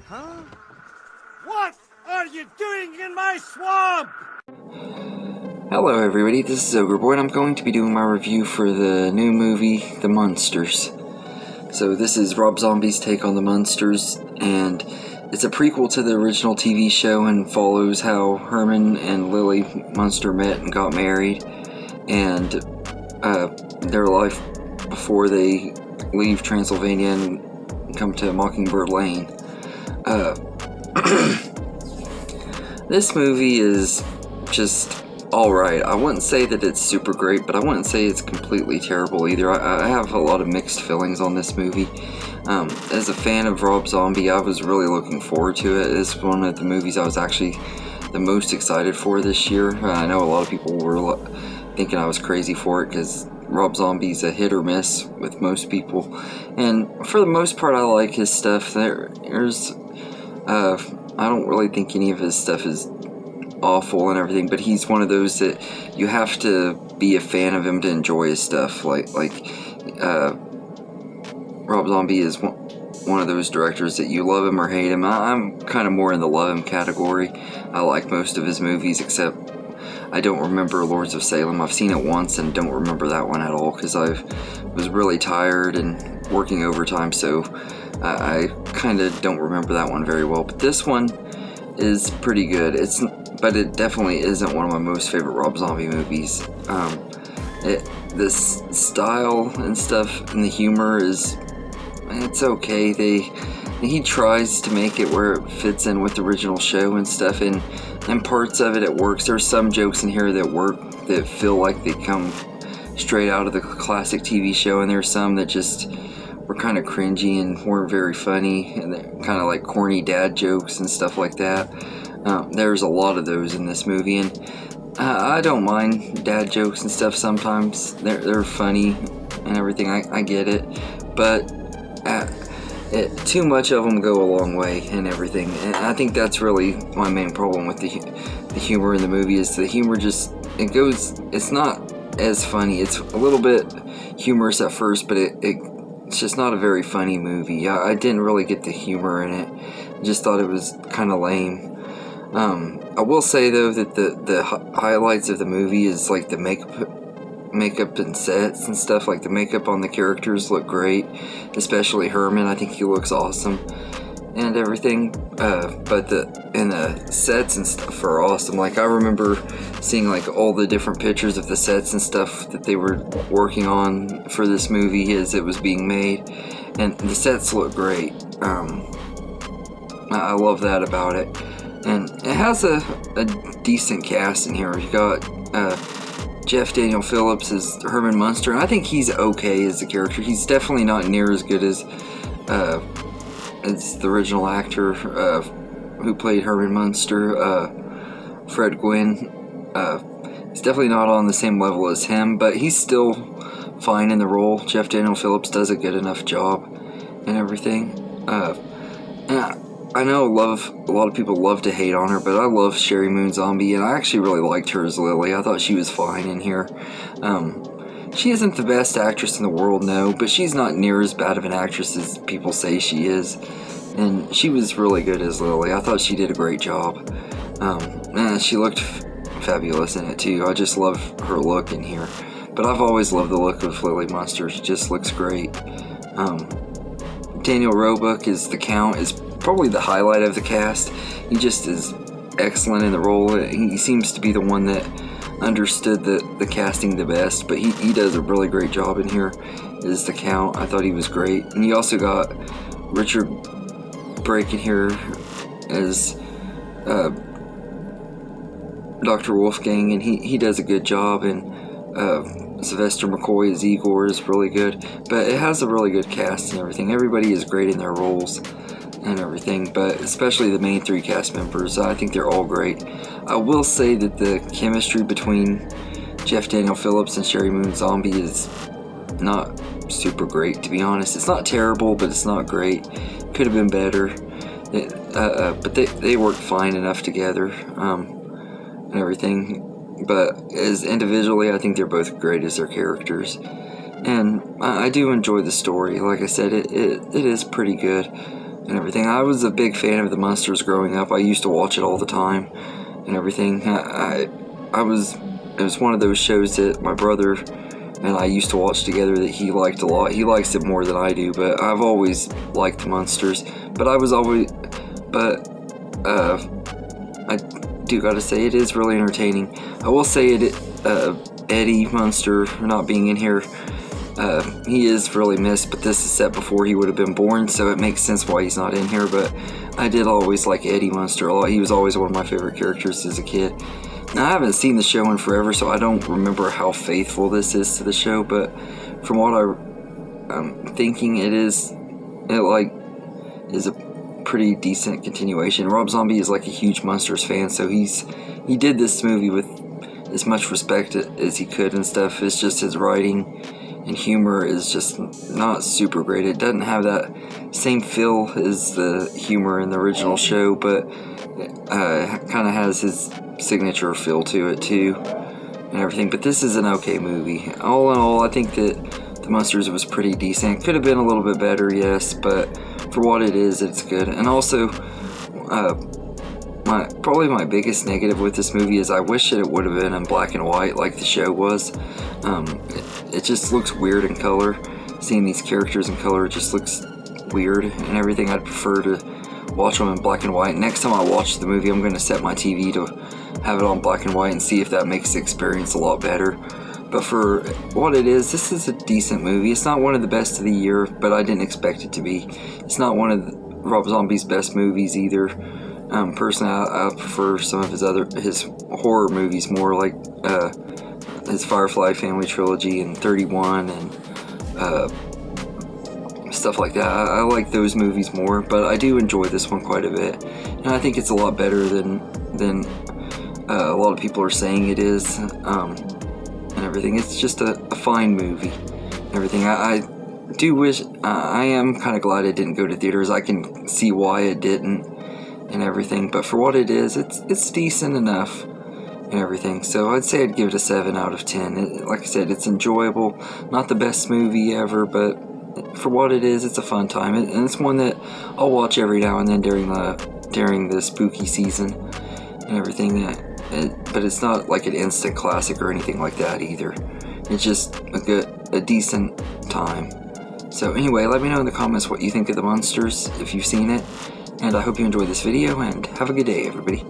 Huh? What are you doing in my swamp? Hello everybody, this is Overboy, and I'm going to be doing my review for the new movie, The Munsters. So this is Rob Zombie's take on The Munsters, and it's a prequel to the original TV show and follows how Herman and Lily Munster met and got married, and their life before they leave Transylvania and come to Mockingbird Lane. This movie is just alright. I wouldn't say that it's super great, but I wouldn't say it's completely terrible either. I have a lot of mixed feelings on this movie. As a fan of Rob Zombie, I was really looking forward to it. It's one of the movies I was actually the most excited for this year. I know a lot of people were thinking I was crazy for it because Rob Zombie's a hit or miss with most people, and for the most part I like his stuff. I don't really think any of his stuff is awful and everything, but he's one of those that you have to be a fan of him to enjoy his stuff. Rob Zombie is one of those directors that you love him or hate him. I'm kind of more in the love him category. I like most of his movies, except I don't remember Lords of Salem. I've seen it once and don't remember that one at all because I was really tired and working overtime, so I kind of don't remember that one very well. But this one is pretty good. But it definitely isn't one of my most favorite Rob Zombie movies. This style and stuff and the humor it's okay. He tries to make it where it fits in with the original show and stuff, and parts of it works. There's some jokes in here that work, that feel like they come straight out of the classic TV show, and there's some that just were kind of cringy and weren't very funny, and they're kind of like corny dad jokes and stuff like that. There's a lot of those in this movie, and I don't mind dad jokes and stuff sometimes. They're funny and everything, I get it, but too much of them go a long way and everything, and I think that's really my main problem with the humor in the movie. Is the humor it's not as funny. It's a little bit humorous at first, but it's just not a very funny movie. I didn't really get the humor in it. I just thought it was kind of lame. I will say though that the highlights of the movie is like the makeup and sets and stuff. Like the makeup on the characters look great, especially Herman. I think he looks awesome and everything. But the sets and stuff are awesome. Like I remember seeing like all the different pictures of the sets and stuff that they were working on for this movie as it was being made, and the sets look great. I love that about it. And it has a decent cast in here. You got Jeff Daniel Phillips as Herman Munster, and I think he's okay as the character. He's definitely not near as good as the original actor who played Herman Munster, Fred Gwynne. He's definitely not on the same level as him, but he's still fine in the role. Jeff Daniel Phillips does a good enough job and everything. And I know a lot of people love to hate on her, but I love Sherry Moon Zombie, and I actually really liked her as Lily. I thought she was fine in here. She isn't the best actress in the world, no, but she's not near as bad of an actress as people say she is, and she was really good as Lily. I thought she did a great job. And she looked fabulous in it too. I just love her look in here. But I've always loved the look of Lily Munster. She just looks great. Daniel Roebuck as the Count is probably the highlight of the cast. He just is excellent in the role. He seems to be the one that understood the casting the best, but he does a really great job in here as the Count. I thought he was great. And you also got Richard Brake in here as Dr. Wolfgang, and he does a good job, and Sylvester McCoy as Igor is really good, but it has a really good cast and everything. Everybody is great in their roles and everything, but especially the main three cast members. I think they're all great. I will say that the chemistry between Jeff Daniel Phillips and Sherry Moon Zombie is not super great, to be honest. It's not terrible, but it's not great. Could have been better. But they work fine enough together and everything. But as individually, I think they're both great as their characters. And I do enjoy the story. Like I said, it is pretty good. and everything. I was a big fan of the Munsters growing up. I used to watch it all the time and everything. It was one of those shows that my brother and I used to watch together that he liked a lot. He likes it more than I do, but I've always liked the Munsters. But I do gotta say it is really entertaining. I will say Eddie Munster not being in here, he is really missed, but this is set before he would have been born, so it makes sense why he's not in here. But I did always like Eddie Munster a lot. He was always one of my favorite characters as a kid. Now, I haven't seen the show in forever, so I don't remember how faithful this is to the show, but from what I'm thinking, it is a pretty decent continuation. Rob Zombie is like a huge Munsters fan, so he did this movie with as much respect as he could and stuff. It's just his writing and humor is just not super great. It doesn't have that same feel as the humor in the original show, but kind of has his signature feel to it too and everything. But this is an okay movie. All in all, I think that the Munsters was pretty decent. Could have been a little bit better, yes, but for what it is, it's good. And also, probably my biggest negative with this movie is I wish that it would have been in black and white like the show was. It just looks weird in color. Seeing these characters in color just looks weird and everything. I'd prefer to watch them in black and white. Next time I watch the movie, I'm going to set my TV to have it on black and white and see if that makes the experience a lot better. But for what it is, this is a decent movie. It's not one of the best of the year, but I didn't expect it to be. It's not one of Rob Zombie's best movies either. Personally, I prefer some of his horror movies more, like his Firefly Family Trilogy and 31 and stuff like that. I like those movies more, but I do enjoy this one quite a bit, and I think it's a lot better than a lot of people are saying it is, and everything. It's just a fine movie and everything. I do wish, I am kind of glad it didn't go to theaters. I can see why it didn't and everything, but for what it is, it's decent enough and everything. So I'd say I'd give it a 7 out of 10. Like I said, it's enjoyable. Not the best movie ever, but for what it is, it's a fun time, and it's one that I'll watch every now and then during the spooky season and everything. But it's not like an instant classic or anything like that either. It's just a decent time. So anyway, let me know in the comments what you think of the Munsters if you've seen it, and I hope you enjoyed this video, and have a good day, everybody.